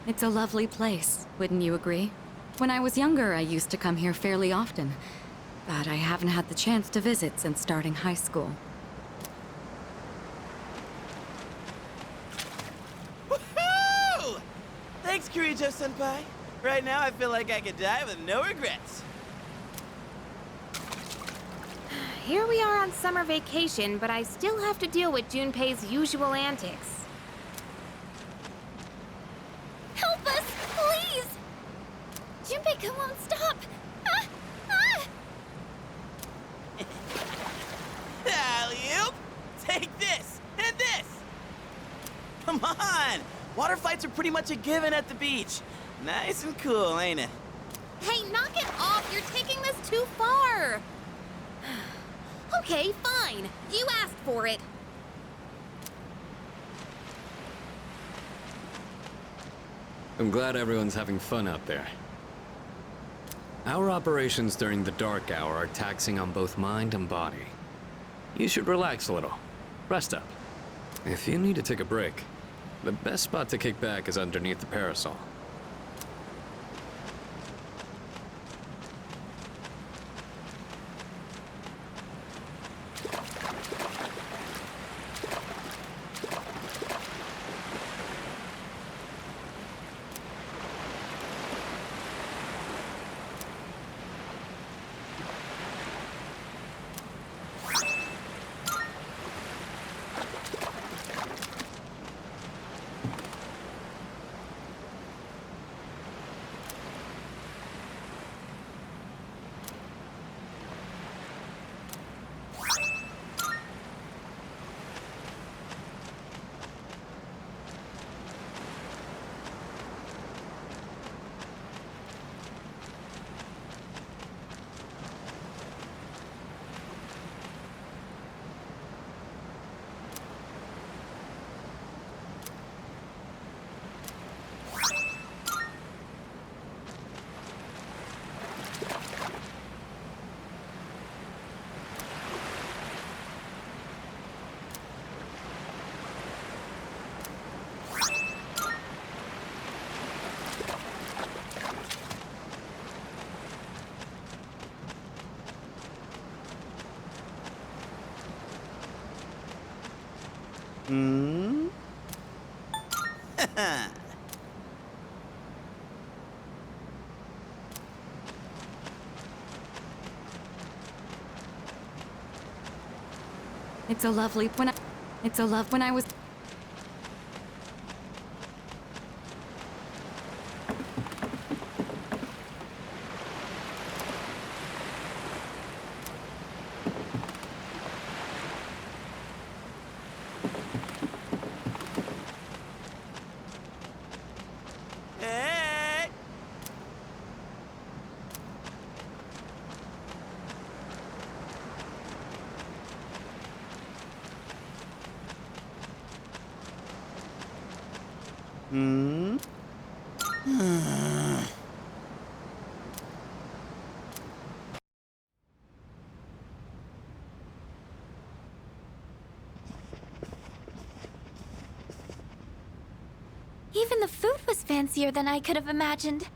It's a lovely place, wouldn't you agree? When I was younger, I used to come here fairly often, but I haven't had the chance to visit since starting high school. Woohoo! Thanks, Kirijo-senpai. Right now, I feel like I could die with no regrets. Here we are on summer vacation, but I still have to deal with Junpei's usual antics. Help us, please! Junpei won't stop! Ah! Ah! Alley-oop! Take this, and this! Come on! Water fights are pretty much a given at the beach. Nice and cool, ain't it? Hey, knock it off! You're taking this too far! Okay, fine. You asked for it. I'm glad everyone's having fun out there. Our operations during the dark hour are taxing on both mind and body. You should relax a little. Rest up. If you need to take a break, the best spot to kick back is underneath the parasol. Hmm? It's a lovely when I was Hey! Hmm? Even the food was fancier than I could have imagined.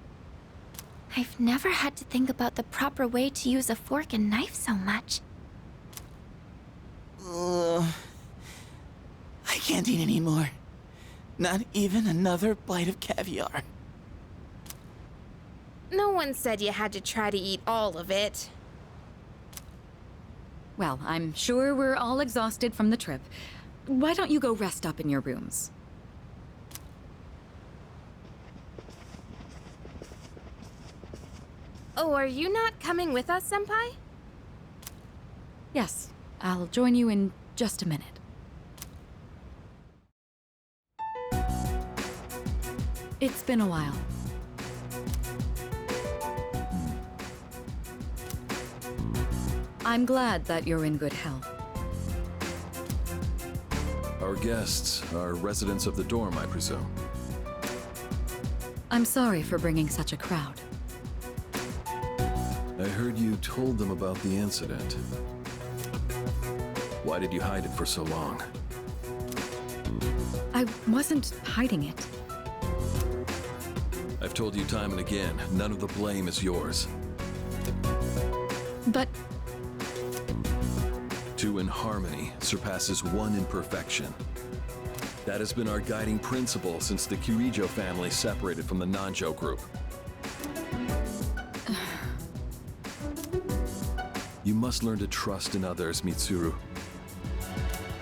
I've never had to think about the proper way to use a fork and knife so much. I can't eat anymore. Not even another bite of caviar. No one said you had to try to eat all of it. Well, I'm sure we're all exhausted from the trip. Why don't you go rest up in your rooms? Oh, are you not coming with us, Senpai? Yes, I'll join you in just a minute. It's been a while. I'm glad that you're in good health. Our guests are residents of the dorm, I presume. I'm sorry for bringing such a crowd. I heard you told them about the incident. Why did you hide it for so long? I wasn't hiding it. I've told you time and again, none of the blame is yours. But Two in harmony surpasses one in perfection. That has been our guiding principle since the Kirijo family separated from the Nanjo group. You must learn to trust in others, Mitsuru.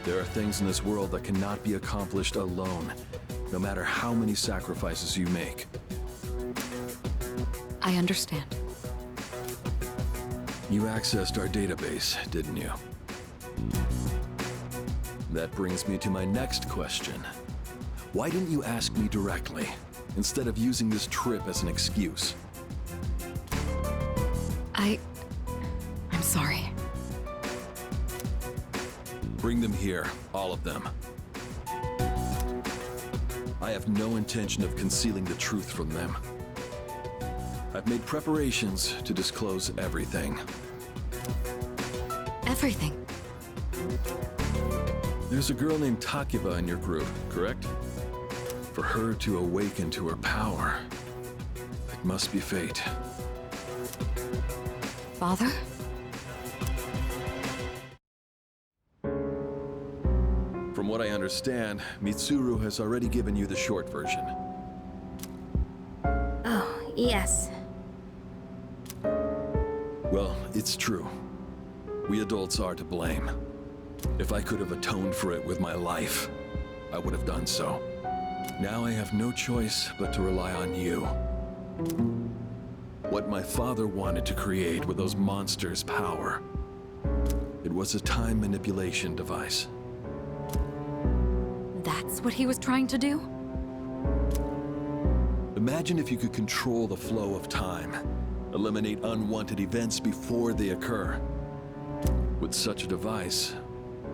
There are things in this world that cannot be accomplished alone, no matter how many sacrifices you make. I understand. You accessed our database, didn't you? That brings me to my next question. Why didn't you ask me directly, instead of using this trip as an excuse? I'm sorry. Bring them here, all of them. I have no intention of concealing the truth from them. I've made preparations to disclose everything. Everything. There's a girl named Takiba in your group, correct? For her to awaken to her power, it must be fate. Father? From what I understand, Mitsuru has already given you the short version. Oh, yes. Well, it's true. We adults are to blame. If I could have atoned for it with my life, I would have done so. Now I have no choice but to rely on you. What my father wanted to create with those monsters' power, it was a time manipulation device. That's what he was trying to do? Imagine if you could control the flow of time, eliminate unwanted events before they occur. With such a device,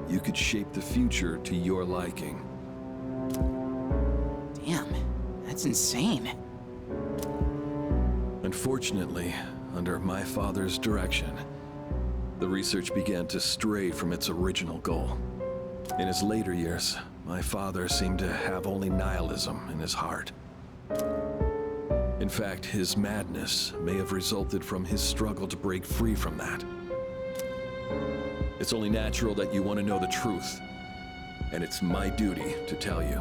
you could shape the future to your liking. Damn, that's insane. Unfortunately, under my father's direction, the research began to stray from its original goal. In his later years, my father seemed to have only nihilism in his heart. In fact, his madness may have resulted from his struggle to break free from that. It's only natural that you want to know the truth, and it's my duty to tell you.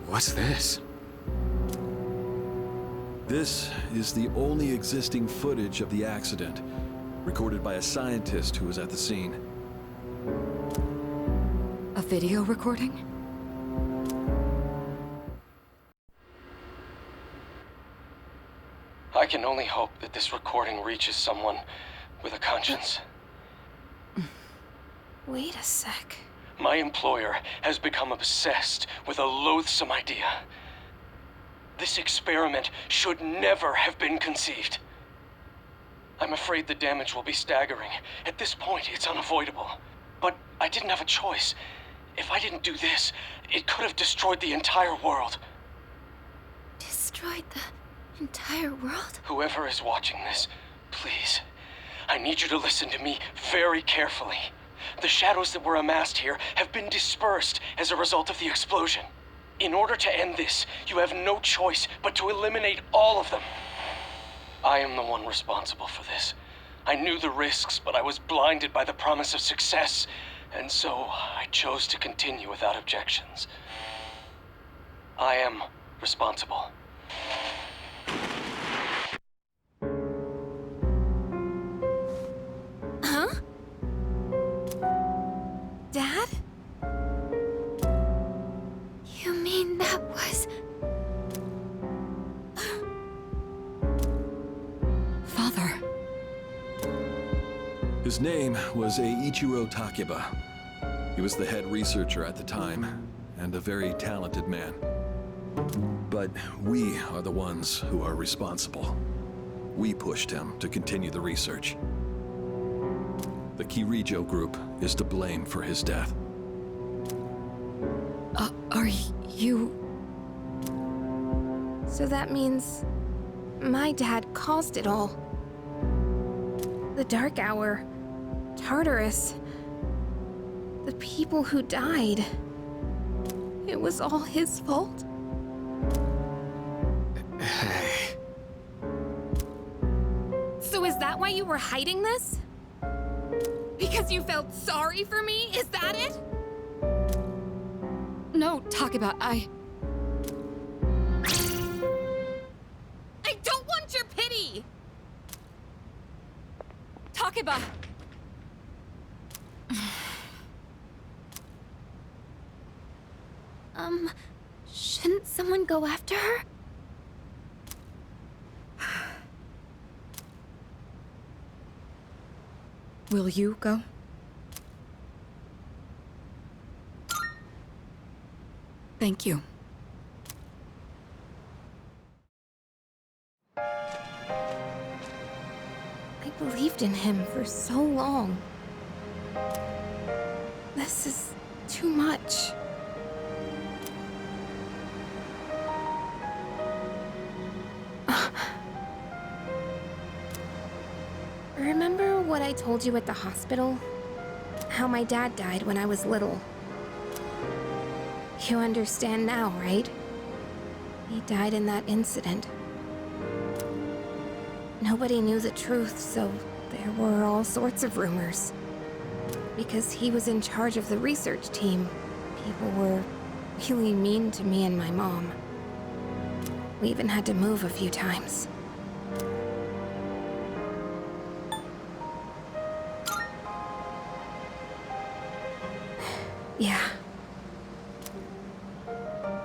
What's this? This is the only existing footage of the accident, recorded by a scientist who was at the scene. A video recording? I can only hope that this recording reaches someone with a conscience. Wait a sec. My employer has become obsessed with a loathsome idea. This experiment should never have been conceived. I'm afraid the damage will be staggering. At this point, it's unavoidable. But I didn't have a choice. If I didn't do this, it could have destroyed the entire world. Destroyed the entire world? Whoever is watching this, please, I need you to listen to me very carefully. The shadows that were amassed here have been dispersed as a result of the explosion. In order to end this, you have no choice but to eliminate all of them. I am the one responsible for this. I knew the risks, but I was blinded by the promise of success, and so I chose to continue without objections. I am responsible. Huh? Dad? You mean that was... Father. His name was Eiichiro Takiba. He was the head researcher at the time, and a very talented man. But we are the ones who are responsible. We pushed him to continue the research. The Kirijo group is to blame for his death. Are you... So that means my dad caused it all. The Dark Hour, Tartarus, the people who died. It was all his fault. So is that why you were hiding this? Because you felt sorry for me? Is that it? No, Takeba, I don't want your pity! Takeba! Shouldn't someone go after her? Will you go? Thank you. I believed in him for so long. This is too much. Remember what I told you at the hospital? How my dad died when I was little. You understand now, right? He died in that incident. Nobody knew the truth, so there were all sorts of rumors. Because he was in charge of the research team, people were really mean to me and my mom. We even had to move a few times. Yeah.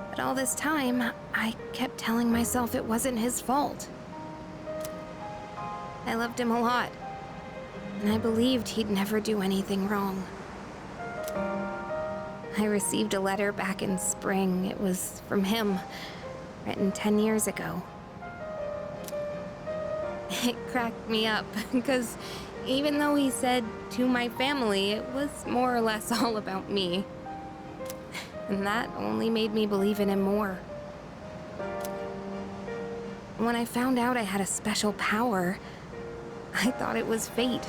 But all this time, I kept telling myself it wasn't his fault. I loved him a lot, and I believed he'd never do anything wrong. I received a letter back in spring. It was from him, written 10 years ago. It cracked me up, because even though he said to my family, it was more or less all about me. And that only made me believe in him more. When I found out I had a special power, I thought it was fate.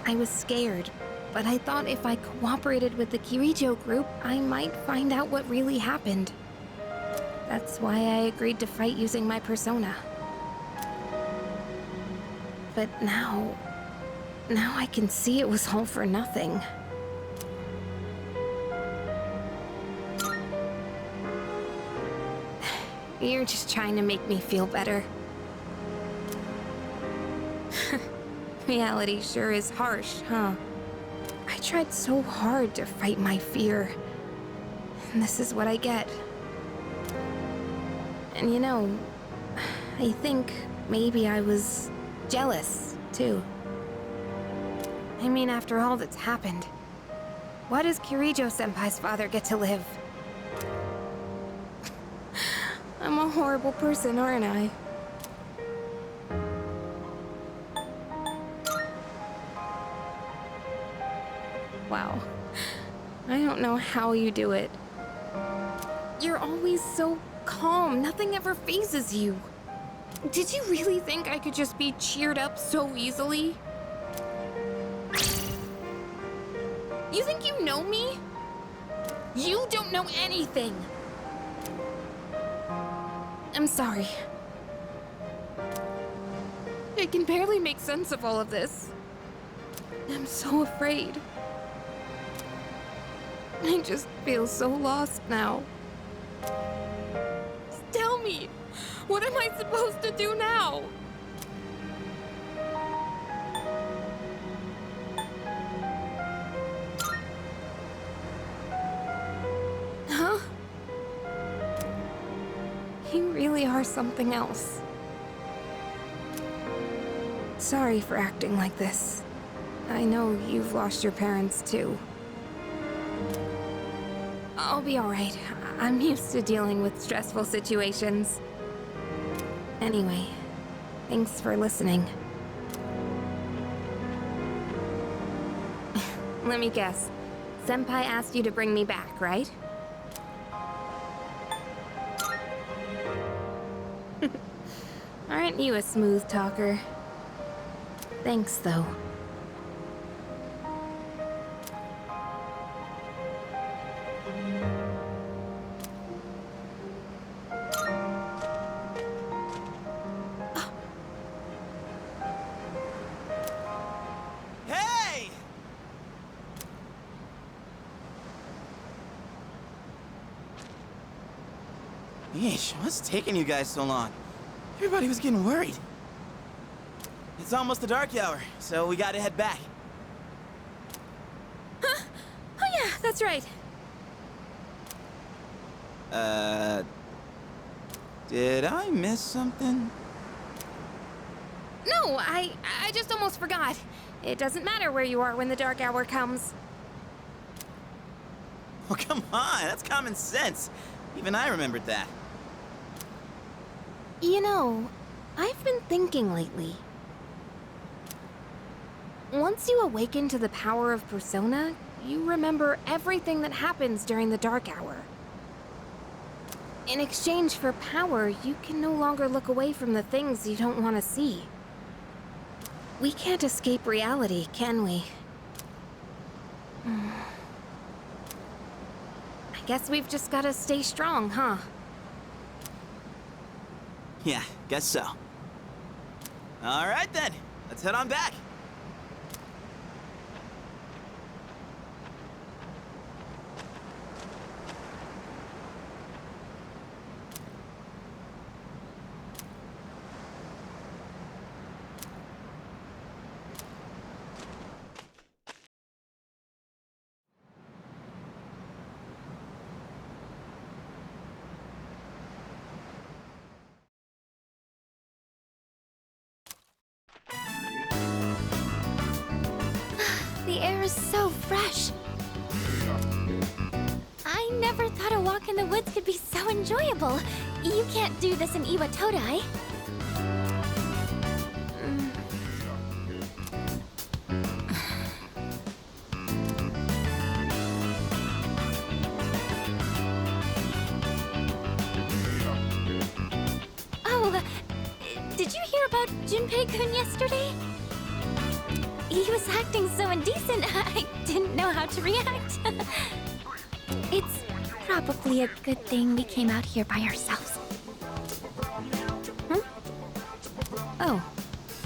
I was scared, but I thought if I cooperated with the Kirijo group, I might find out what really happened. That's why I agreed to fight using my persona. But now I can see it was all for nothing. You're just trying to make me feel better. Reality sure is harsh, huh? I tried so hard to fight my fear, and this is what I get. And you know, I think maybe I was jealous, too. I mean, after all that's happened, why does Kirijo-senpai's father get to live? I'm a horrible person, aren't I? Wow. I don't know how you do it. You're always so calm. Nothing ever phases you. Did you really think I could just be cheered up so easily? You think you know me? You don't know anything. I'm sorry. I can barely make sense of all of this. I'm so afraid. I just feel so lost now. Just tell me, what am I supposed to do now? Huh? You really are something else. Sorry for acting like this. I know you've lost your parents too. I'll be alright. I'm used to dealing with stressful situations. Anyway, thanks for listening. Let me guess. Senpai asked you to bring me back, right? Aren't you a smooth talker? Thanks, though. Yeesh, what's taking you guys so long? Everybody was getting worried. It's almost the dark hour, so we gotta head back. Huh? Oh yeah, that's right. Did I miss something? No, I just almost forgot. It doesn't matter where you are when the dark hour comes. Oh, come on, that's common sense. Even I remembered that. You know, I've been thinking lately. Once you awaken to the power of Persona, you remember everything that happens during the dark hour. In exchange for power, you can no longer look away from the things you don't want to see. We can't escape reality, can we? I guess we've just gotta stay strong, huh? Yeah, guess so. All right then, let's head on back. The air is so fresh. I never thought a walk in the woods could be so enjoyable. You can't do this in Iwatodai. Oh, did you hear about Junpei-kun yesterday? He was acting so indecent, I didn't know how to react. It's probably a good thing we came out here by ourselves. Hmm? Oh,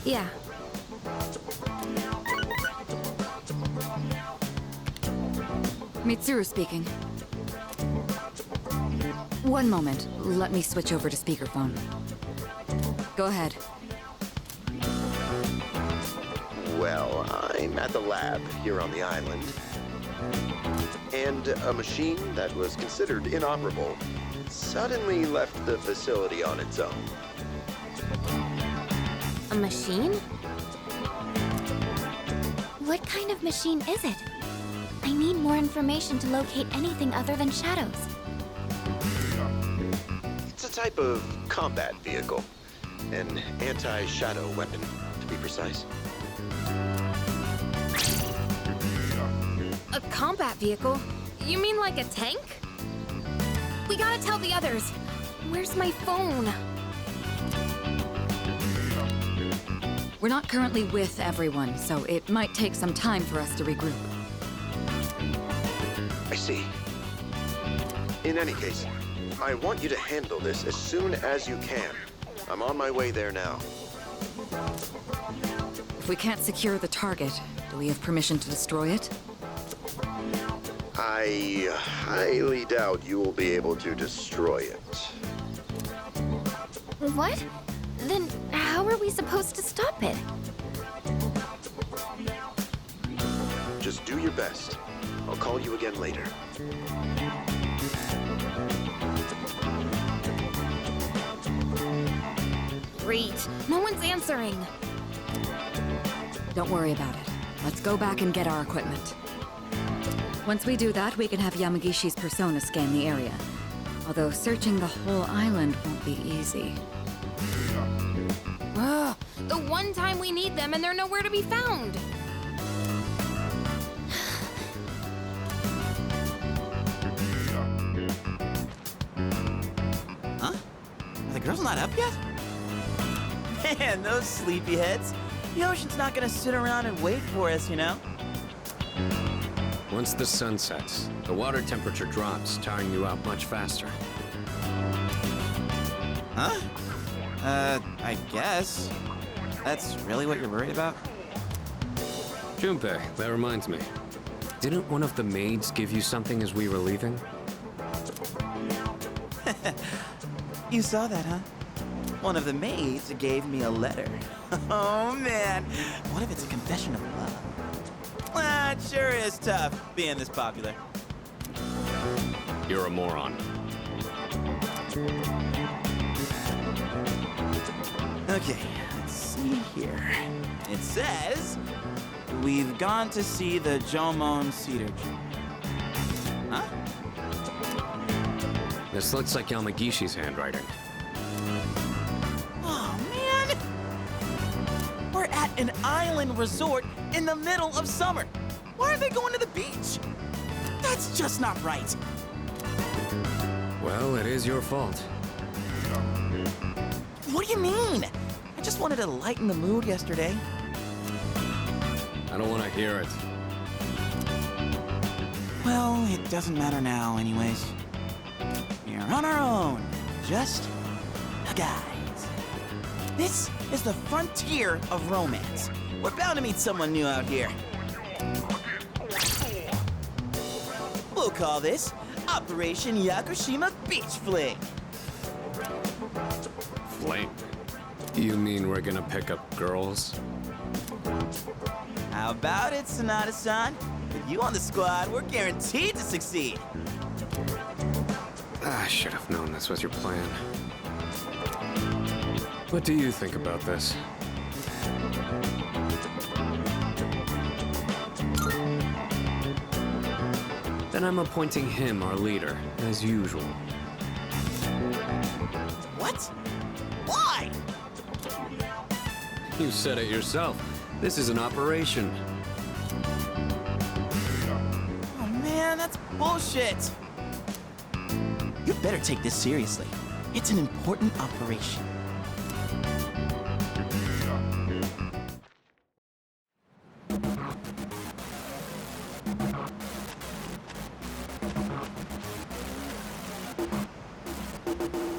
yeah. Mitsuru speaking. One moment. Let me switch over to speakerphone. Go ahead. Well, I'm at the lab here on the island. And a machine that was considered inoperable suddenly left the facility on its own. A machine? What kind of machine is it? I need more information to locate anything other than shadows. It's a type of combat vehicle. An anti-shadow weapon, to be precise. A combat vehicle? You mean like a tank? We gotta tell the others. Where's my phone? We're not currently with everyone, so it might take some time for us to regroup. I see. In any case, I want you to handle this as soon as you can. I'm on my way there now. If we can't secure the target, do we have permission to destroy it? I highly doubt you will be able to destroy it. What? Then how are we supposed to stop it? Just do your best. I'll call you again later. Great. No one's answering. Don't worry about it. Let's go back and get our equipment. Once we do that, we can have Yamagishi's persona scan the area. Although searching the whole island won't be easy. Ugh, the one time we need them and they're nowhere to be found. Huh? Are the girls not up yet? Man, those sleepyheads. The ocean's not gonna sit around and wait for us, you know? Once the sun sets, the water temperature drops, tiring you out much faster. Huh? I guess. That's really what you're worried about? Junpei, that reminds me. Didn't one of the maids give you something as we were leaving? You saw that, huh? One of the maids gave me a letter. Oh, man. What if it's a confession of love? Well, it sure is tough being this popular. You're a moron. Okay, let's see here. It says, we've gone to see the Jomon Cedar Tree. Huh? This looks like Yamagishi's handwriting. Oh, man! We're at an island resort in the middle of summer. Why are they going to the beach? That's just not right. Well, it is your fault. What do you mean? I just wanted to lighten the mood yesterday. I don't want to hear it. Well, it doesn't matter now anyways. We're on our own, just a guys. This is the frontier of romance. We're bound to meet someone new out here. We'll call this Operation Yakushima Beach Fling. Flame. You mean we're gonna pick up girls? How about it, Sonata-san? With you on the squad, we're guaranteed to succeed. I should have known this was your plan. What do you think about this? Then I'm appointing him our leader, as usual. What? Why? You said it yourself. This is an operation. Oh man, that's bullshit. You better take this seriously. It's an important operation.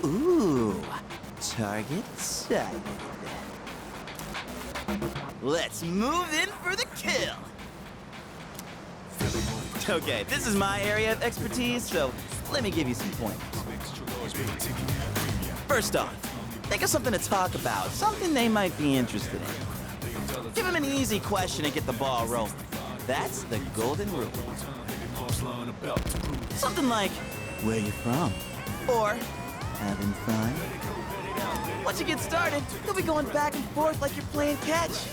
Ooh, target sighted. Let's move in for the kill. Okay, this is my area of expertise, so let me give you some pointers. First off, think of something to talk about, something they might be interested in. Give them an easy question and get the ball rolling. That's the golden rule. Something like, where you from? Or, having fun? Once you get started, you'll be going back and forth like you're playing catch.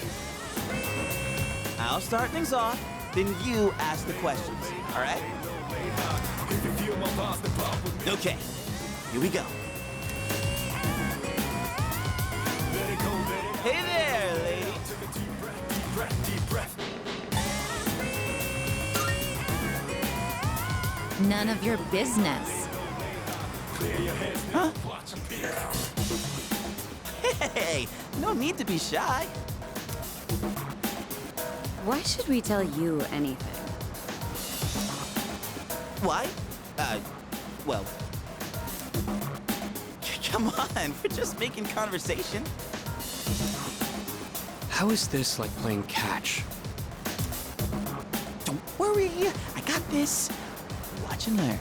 I'll start things off, then you ask the questions, all right? Okay, here we go. Hey there, lady. None of your business. Huh? Hey, no need to be shy. Why should we tell you anything? Why? Well... Come on, we're just making conversation. How is this like playing catch? Don't worry, I got this. Watch and learn.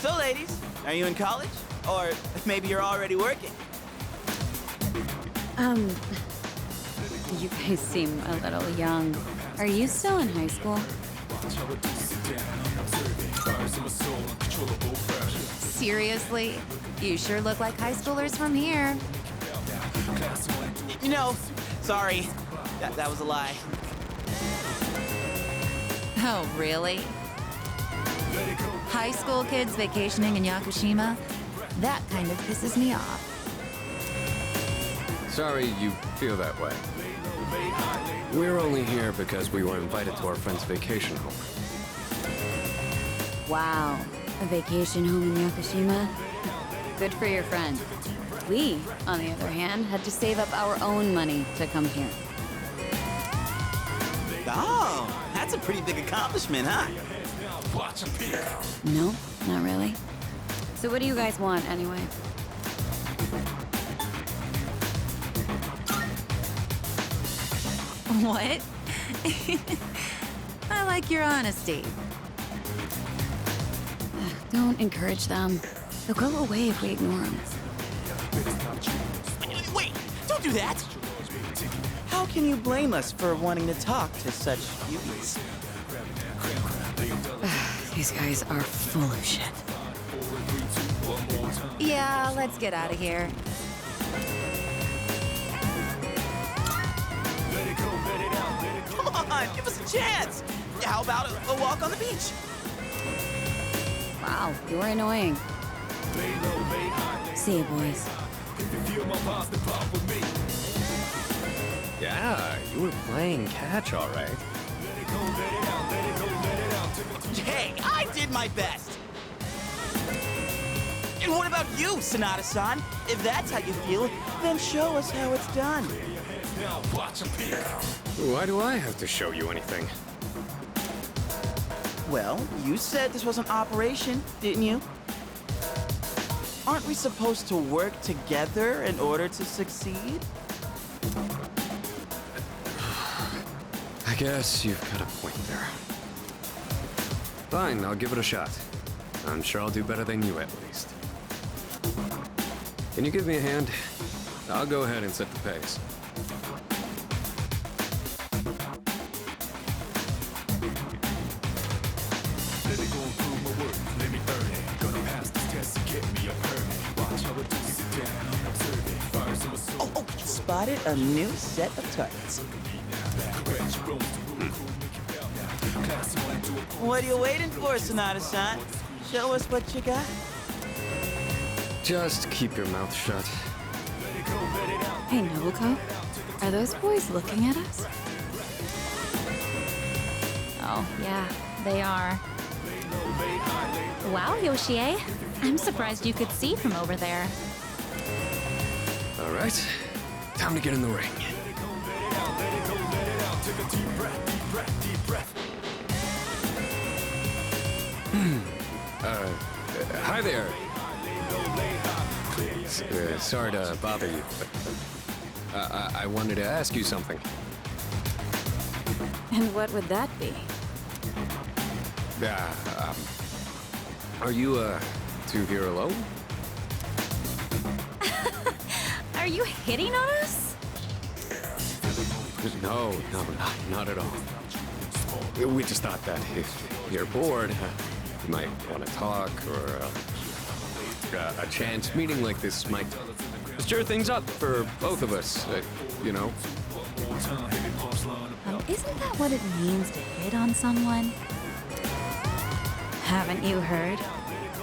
So, ladies, are you in college? Or maybe you're already working? You guys seem a little young. Are you still in high school? Seriously? You sure look like high schoolers from here. You know, sorry. That was a lie. Oh, really? High school kids vacationing in Yakushima? That kind of pisses me off. Sorry you feel that way. We're only here because we were invited to our friend's vacation home. Wow, a vacation home in Yakushima? Good for your friend. We, on the other hand, had to save up our own money to come here. Oh, that's a pretty big accomplishment, huh? No, not really. So what do you guys want, anyway? What? I like your honesty. Don't encourage them. They'll go away if we ignore them. Wait! Don't do that! How can you blame us for wanting to talk to such beauties? These guys are full of shit. Yeah, let's get out of here. Come on, give us a chance! How about a walk on the beach? Wow, you're annoying. See you, boys. Yeah, you were playing catch, all right. Hey, I did my best! And what about you, Sonata-san? If that's how you feel, then show us how it's done. Why do I have to show you anything? Well, you said this was an operation, didn't you? Aren't we supposed to work together in order to succeed? I guess you've got a point there. Fine, I'll give it a shot. I'm sure I'll do better than you, at least. Can you give me a hand? I'll go ahead and set the pace. Oh, spotted a new set of targets. What are you waiting for, Sonata-san? Show us what you got. Just keep your mouth shut. Hey, Nobuko, are those boys looking at us? Oh, yeah, they are. Wow, Yoshie. I'm surprised you could see from over there. All right, time to get in the ring. Hi there. Sorry to bother you, but I wanted to ask you something. And what would that be? Are you, two here alone? Are you hitting on us? No, not at all. We just thought that if you're bored, you might want to talk, or a chance meeting like this might stir things up for both of us, you know? Isn't that what it means to hit on someone? Haven't you heard?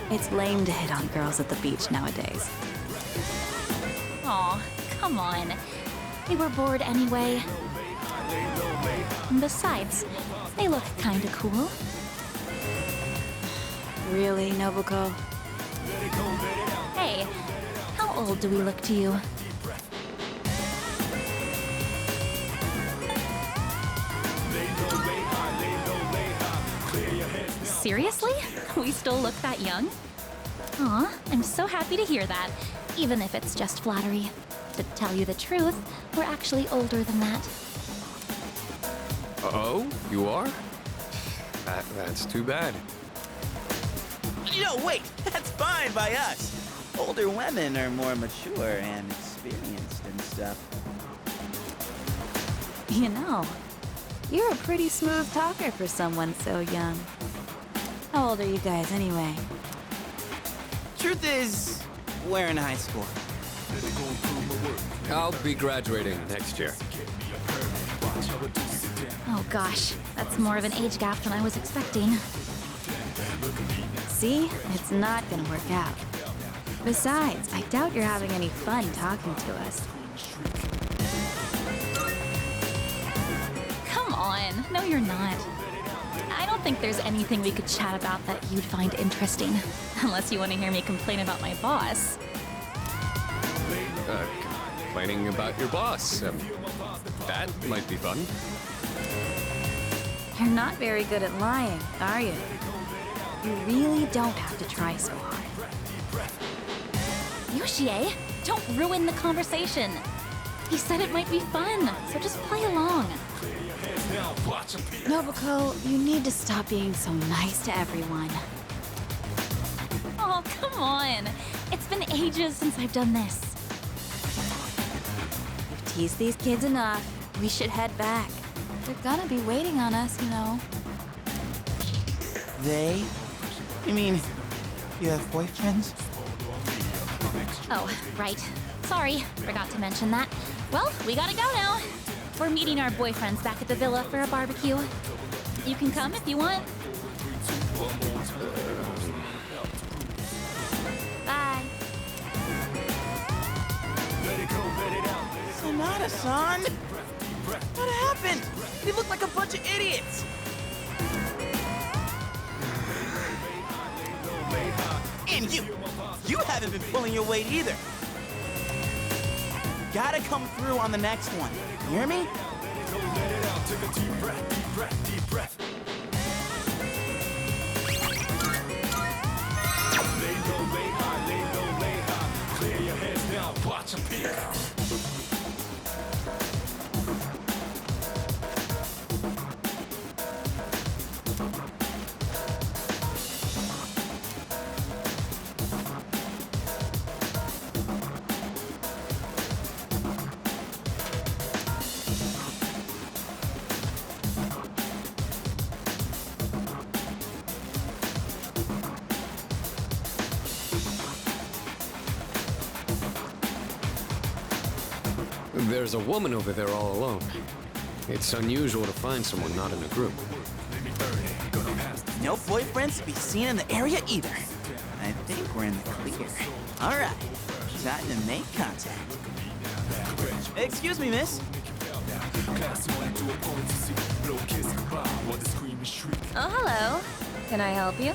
It's lame to hit on girls at the beach nowadays. Aw, come on. They were bored anyway. And besides, they look kinda cool. Really, Nobuko? Hey, how old do we look to you? Seriously? We still look that young? Aw, I'm so happy to hear that, even if it's just flattery. To tell you the truth, we're actually older than that. Oh, you are? That's too bad. No, wait, that's fine by us. Older women are more mature and experienced and stuff. You know, you're a pretty smooth talker for someone so young. How old are you guys anyway? Truth is, we're in high school. I'll be graduating next year. Oh gosh, that's more of an age gap than I was expecting. See? It's not gonna work out. Besides, I doubt you're having any fun talking to us. Come on, no you're not. I don't think there's anything we could chat about that you'd find interesting. Unless you want to hear me complain about my boss. Complaining about your boss. That might be fun. You're not very good at lying, are you? You really don't have to try so hard. Yoshie, don't ruin the conversation. He said it might be fun, so just play along. Nobuko, you need to stop being so nice to everyone. Oh, come Come on. It's been ages since I've done this. We've teased these kids enough. We should head back. They're gonna be waiting on us, you know. They? You mean, you have boyfriends? Oh, right. Sorry, forgot to mention that. Well, we gotta go now. We're meeting our boyfriends back at the villa for a barbecue. You can come if you want. Bye. Sonata-san! What happened? They look like a bunch of idiots! And you haven't been pulling your weight either. Gotta come through on the next one. You hear me? Take a deep breath, deep breath, deep breath. Lay low, lay high, lay low, lay high. Clear your heads now, watch 'em peek. There's a woman over there all alone. It's unusual to find someone not in a group. No boyfriends to be seen in the area either. I think we're in the clear. All right, time to make contact. Excuse me, miss. Oh, hello. Can I help you?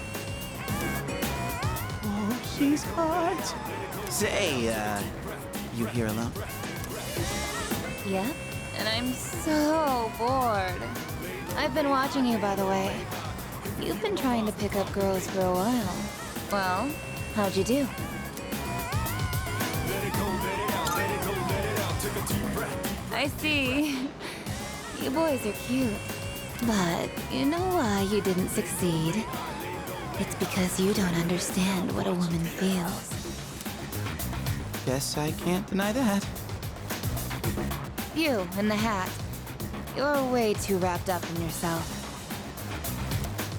Oh, she's hot. Say, you here alone? Yep. And I'm so bored. I've been watching you, by the way. You've been trying to pick up girls for a while. Well, how'd you do? I see. You boys are cute. But you know why you didn't succeed? It's because you don't understand what a woman feels. Guess I can't deny that. You in the hat. You're way too wrapped up in yourself.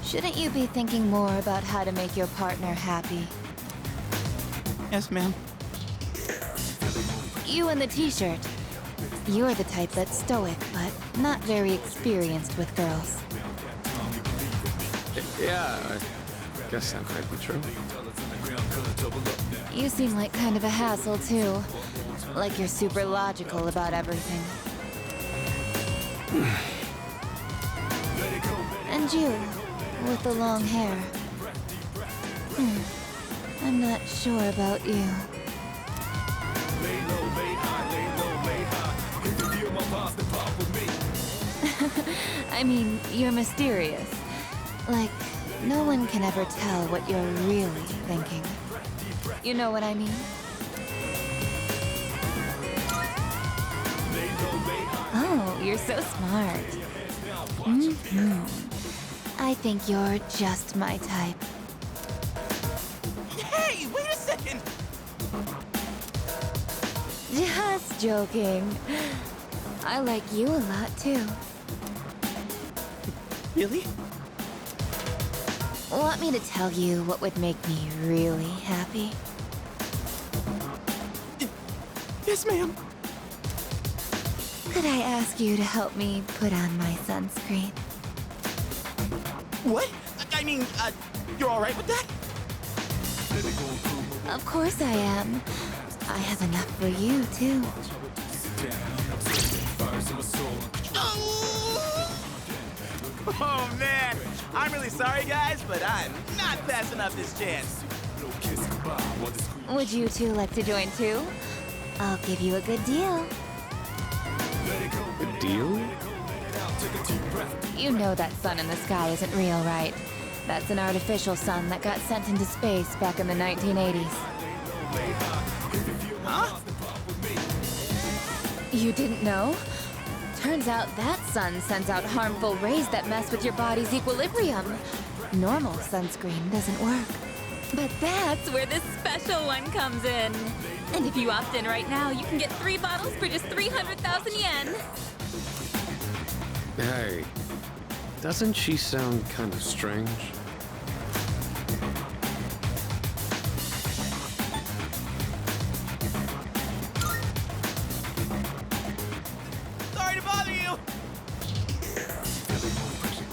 Shouldn't you be thinking more about how to make your partner happy? Yes, ma'am. You in the t-shirt. You're the type that's stoic, but not very experienced with girls. Yeah, I guess that might be true. You seem like kind of a hassle, too. Like you're super logical about everything. And you, with the long hair. I'm not sure about you. I mean, you're mysterious. Like, no one can ever tell what you're really thinking. You know what I mean? Oh, you're so smart. I think you're just my type. Hey, wait a second! Just joking. I like you a lot, too. Really? Want me to tell you what would make me really happy? Yes, ma'am. Could I ask you to help me put on my sunscreen? What? I mean, you're all right with that? Of course I am. I have enough for you, too. Oh, man. I'm really sorry, guys, but I'm not passing up this chance. Would you two like to join, too? I'll give you a good deal. A deal? You know that sun in the sky isn't real, right? That's an artificial sun that got sent into space back in the 1980s. Huh? You didn't know? Turns out that sun sends out harmful rays that mess with your body's equilibrium. Normal sunscreen doesn't work. But that's where this special one comes in. And if you opt in right now, you can get 3 bottles for just 300,000 yen. Hey, doesn't she sound kind of strange? Sorry to bother you!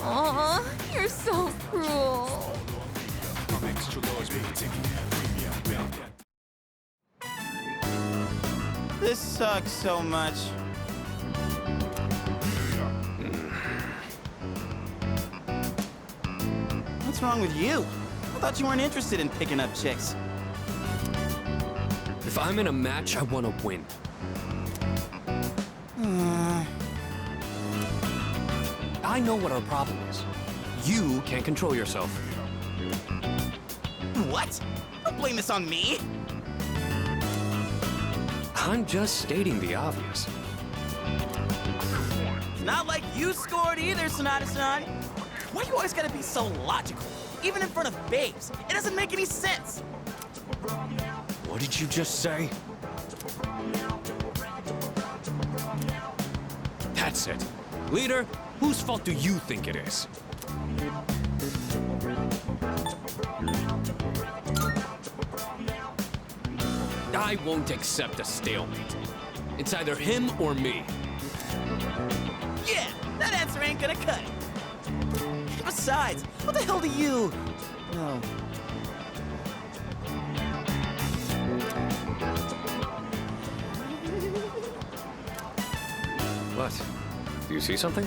Aw, you're so cruel. This sucks so much. What's wrong with you? I thought you weren't interested in picking up chicks. If I'm in a match, I want to win. I know what our problem is. You can't control yourself. What? Don't blame this on me. I'm just stating the obvious. It's not like you scored either, Sonata-san. Why you always gotta be so logical? Even in front of babes. It doesn't make any sense. What did you just say? That's it. Leader, whose fault do you think it is? I won't accept a stalemate. It's either him or me. Yeah, that answer ain't gonna cut it. Besides, what the hell do you know? What? Do you see something?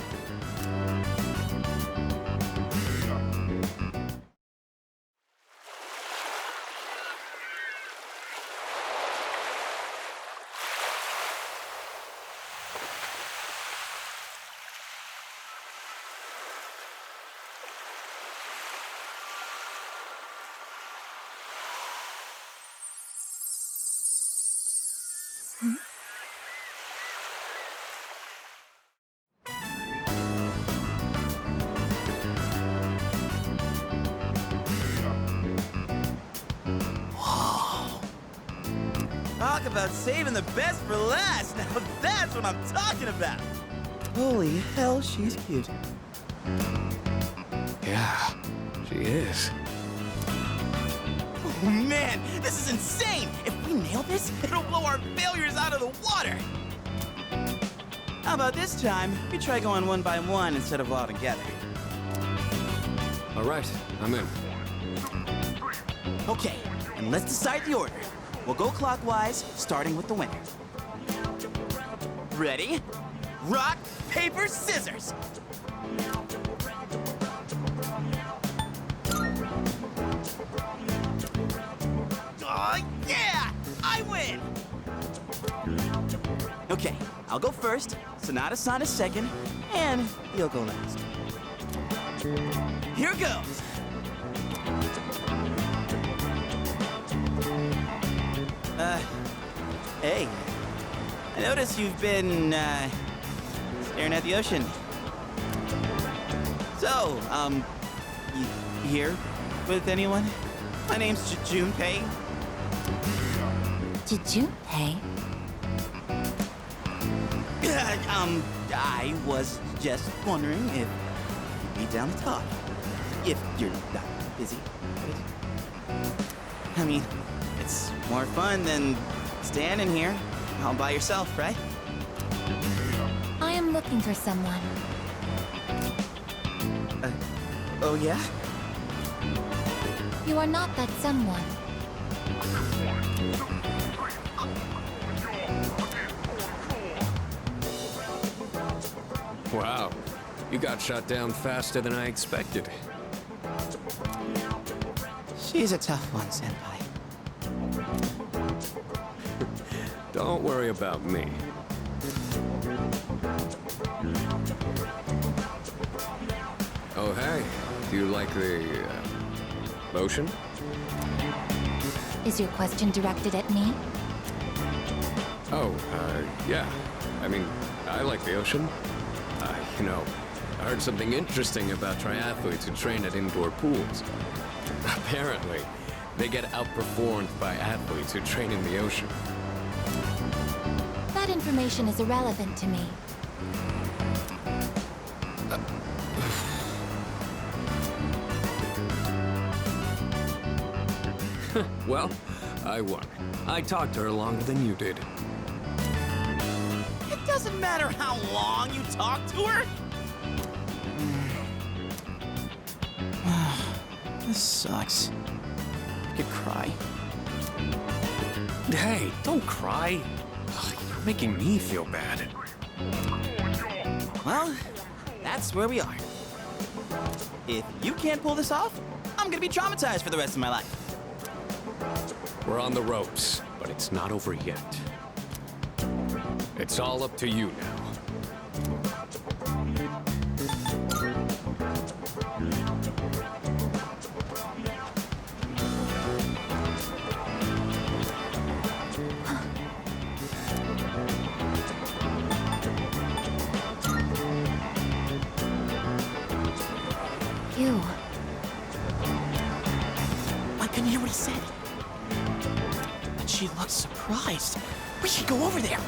Talk about saving the best for last. Now that's what I'm talking about. Holy hell, she's cute. Yeah, she is. Oh man, this is insane. If we nail this, it'll blow our failures out of the water. How about this time, we try going one by one instead of all together? All right, I'm in. Okay, and let's decide the order. We'll go clockwise, starting with the winner. Ready? Rock, paper, scissors! Oh, yeah! I win! Okay, I'll go first, Sonata-san is second, and you'll go last. Here goes! Hey. I notice you've been, staring at the ocean. So, you here with anyone? My name's Junpei. Junpei? I was just wondering if you'd be down to talk. If you're not busy. I mean, it's more fun than standing here all by yourself, right? I am looking for someone. Oh yeah? You are not that someone. Wow, you got shot down faster than I expected. She's a tough one, Senpai. Don't worry about me. Oh, hey, do you like the lotion? Is your question directed at me? Oh, yeah. I mean, I like the ocean. You know, I heard something interesting about triathletes who train at indoor pools. Apparently, They get outperformed by athletes who train in the ocean. That information is irrelevant to me. Well, I won. I talked to her longer than you did. It doesn't matter how long you talk to her. This sucks. I could cry. Hey, don't cry. You're making me feel bad. Well, that's where we are. If you can't pull this off, I'm gonna be traumatized for the rest of my life. We're on the ropes, but it's not over yet. It's all up to you now. You. I couldn't hear what he said. But she looked surprised. We should go over there.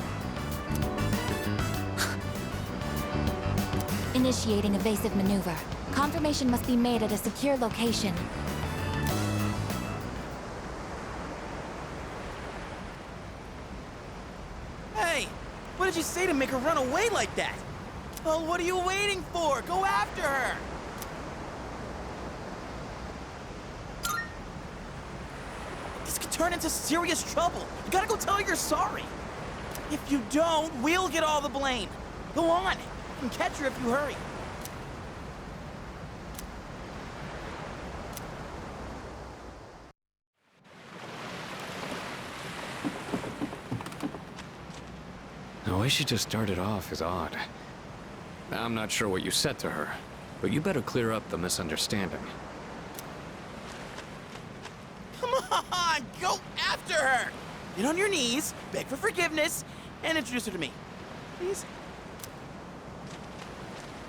Initiating evasive maneuver. Confirmation must be made at a secure location. Hey, what did you say to make her run away like that? Well, what are you waiting for? Go after her! This could turn into serious trouble. You gotta go tell her you're sorry. If you don't, we'll get all the blame. Go on. You can catch her if you hurry. The way she just started off is odd. I'm not sure what you said to her, but you better clear up the misunderstanding. Come on, go after her! Get on your knees, beg for forgiveness, and introduce her to me. Please?